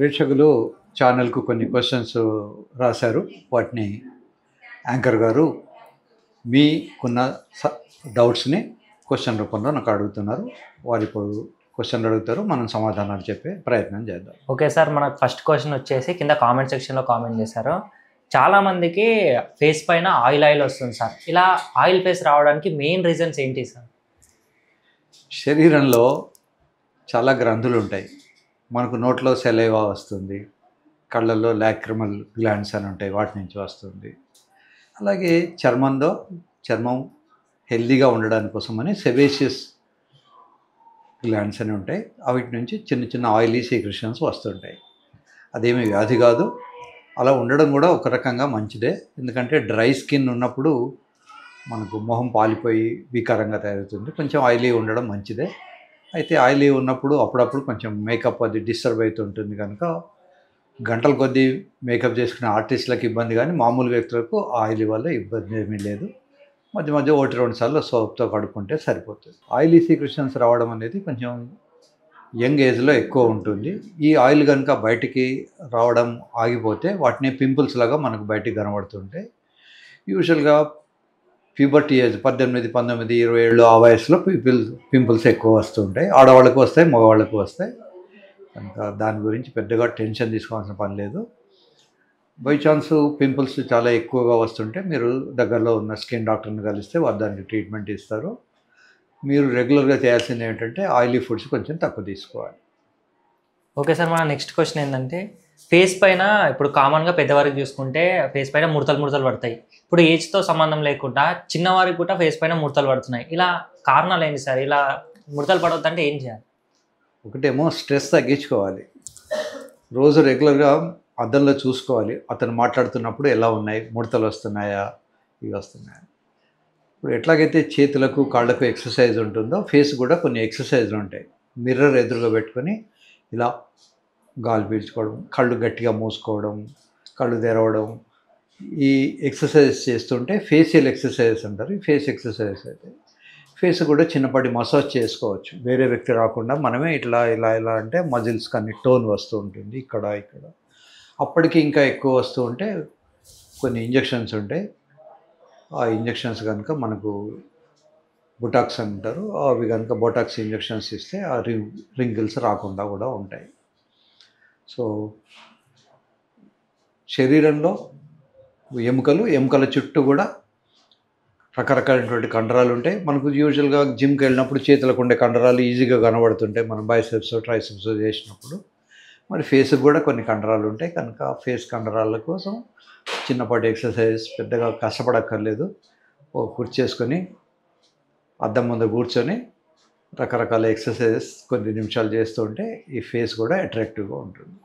ప్రేక్షకులు ఛానల్కు కొన్ని క్వశ్చన్స్ రాశారు. వాటిని యాంకర్ గారు మీకున్న డౌట్స్ని క్వశ్చన్ రూపంలో నాకు అడుగుతున్నారు. వారు ఇప్పుడు క్వశ్చన్లు అడుగుతారు, మనం సమాధానాలు చెప్పే ప్రయత్నం చేద్దాం. ఓకే సార్, మనకు ఫస్ట్ క్వశ్చన్ వచ్చేసి కింద కామెంట్ సెక్షన్లో కామెంట్ చేశారు. చాలామందికి ఫేస్ పైన ఆయిల్ వస్తుంది సార్. ఇలా ఆయిల్ ఫేస్ రావడానికి మెయిన్ రీజన్స్ ఏంటి సార్? శరీరంలో చాలా గ్రంథులు ఉంటాయి. మనకు నోట్లో సెలైవా వస్తుంది, కళ్ళల్లో లాక్రిమల్ గ్లాండ్స్ అని ఉంటాయి, వాటి నుంచి వస్తుంది. అలాగే చర్మం హెల్దీగా ఉండడానికి కోసమని సెబేషియస్ గ్లాండ్స్ అని ఉంటాయి. వాటి నుంచి చిన్న చిన్న ఆయిలీ సీక్రెషన్స్ వస్తుంటాయి. అదేమీ వ్యాధి కాదు, అలా ఉండడం కూడా ఒక రకంగా మంచిదే. ఎందుకంటే డ్రై స్కిన్ ఉన్నప్పుడు మనకు మొహం పాలిపోయి వికారంగా తయారవుతుంది. కొంచెం ఆయిలీ ఉండడం మంచిదే. అయితే ఆయిలీ ఉన్నప్పుడు అప్పుడప్పుడు కొంచెం మేకప్ అది డిస్టర్బ్ అవుతుంటుంది కనుక గంటల కొద్దీ మేకప్ చేసుకునే ఆర్టిస్టులకు ఇబ్బంది, కానీ మామూలు వ్యక్తులకు ఆయిలీ వల్ల ఇబ్బంది ఏమీ లేదు. మధ్య మధ్య 1-2 సార్లు సోప్తో కడుక్కుంటే సరిపోతుంది. ఆయిలీ సీక్రెషన్స్ రావడం అనేది కొంచెం యంగ్ ఏజ్లో ఎక్కువ ఉంటుంది. ఈ ఆయిల్ కనుక బయటికి రావడం ఆగిపోతే వాటిని పింపుల్స్ లాగా మనకు బయటికి కనబడుతుంటాయి. యూజువల్గా ప్యూబర్టీ ఏజ్ 18, 19, 20 ఏళ్ళు ఆ వయసులో పింపుల్స్ ఎక్కువ వస్తుంటాయి. ఆడవాళ్ళకు వస్తాయి, మగవాళ్ళకు వస్తాయి. కనుక దాని గురించి పెద్దగా టెన్షన్ తీసుకోవాల్సిన పని లేదు. బై ఛాన్స్ పింపుల్స్ చాలా ఎక్కువగా వస్తుంటే మీరు దగ్గరలో ఉన్న స్కిన్ డాక్టర్ని కలిస్తే వారు దానికి ట్రీట్మెంట్ ఇస్తారు. మీరు రెగ్యులర్గా చేయాల్సింది ఏంటంటే ఆయిలీ ఫుడ్స్ కొంచెం తక్కువ తీసుకోవాలి. ఓకే సార్, మన నెక్స్ట్ క్వశ్చన్ ఏంటంటే ఫేస్ పైన ఇప్పుడు కామన్గా పెద్దవారికి చూసుకుంటే ఫేస్ పైన ముడతలు పడతాయి. ఇప్పుడు ఏజ్తో సంబంధం లేకుండా చిన్నవారికి కూడా ఫేస్ పైన ముడతలు పడుతున్నాయి. ఇలా కారణాలు ఏంటి సార్? ఇలా ముడతలు పడవద్దంటే ఏం చేయాలి? ఒకటేమో స్ట్రెస్ తగ్గించుకోవాలి. రోజు రెగ్యులర్గా అద్దంలో చూసుకోవాలి, అతను మాట్లాడుతున్నప్పుడు ఎలా ఉన్నాయి, ముడతలు వస్తున్నాయా, ఇవి వస్తున్నాయా. ఇప్పుడు ఎట్లాగైతే చేతులకు కాళ్ళకు ఎక్సర్సైజ్ ఉంటుందో ఫేస్ కూడా కొన్ని ఎక్సర్సైజ్లు ఉంటాయి. మిర్రర్ ఎదురుగా పెట్టుకొని ఇలా గాలి పీల్చుకోవడం, కళ్ళు గట్టిగా మూసుకోవడం, కళ్ళు తెరవడం, ఈ ఎక్సర్సైజ్ చేస్తుంటే ఫేషియల్ ఎక్సర్సైజెస్ అంటారు. ఈ ఫేస్ ఎక్సర్సైజెస్ అయితే ఫేస్ కూడా చిన్నపాటి మసాజ్ చేసుకోవచ్చు. వేరే వ్యక్తి రాకుండా మనమే ఇట్లా ఇలా ఇలా అంటే మజిల్స్ కానీ టోన్ వస్తూ ఉంటుంది ఇక్కడ. అప్పటికి ఇంకా ఎక్కువ వస్తూ ఉంటే కొన్ని ఇంజెక్షన్స్ ఉంటాయి. ఆ ఇంజెక్షన్స్ కనుక మనకు బొటాక్స్ అంటారు, అవి కనుక బొటాక్స్ ఇంజెక్షన్స్ ఇస్తే ఆ రింగిల్స్ రాకుండా కూడా ఉంటాయి. సో శరీరంలో ఎముకల చుట్టూ కూడా రకరకాలైనటువంటి కండరాలు ఉంటాయి. మనకు యూజువల్గా జిమ్కి వెళ్ళినప్పుడు చేతులకు ఉండే కండరాలు ఈజీగా కనబడుతుంటాయి మనం బైసెప్స్ ట్రైసెప్స్ చేసినప్పుడు. మరి ఫేస్కి కూడా కొన్ని కండరాలు ఉంటాయి కనుక ఫేస్ కండరాల కోసం చిన్నపాటి ఎక్సర్సైజ్, పెద్దగా కష్టపడక్కర్లేదు. ఓ కుర్చేసుకొని అద్దం ముందు కూర్చొని రకరకాల ఎక్సర్సైజెస్ కొన్ని నిమిషాలు చేస్తూ ఉంటే ఈ ఫేస్ కూడా అట్రాక్టివ్గా ఉంటుంది.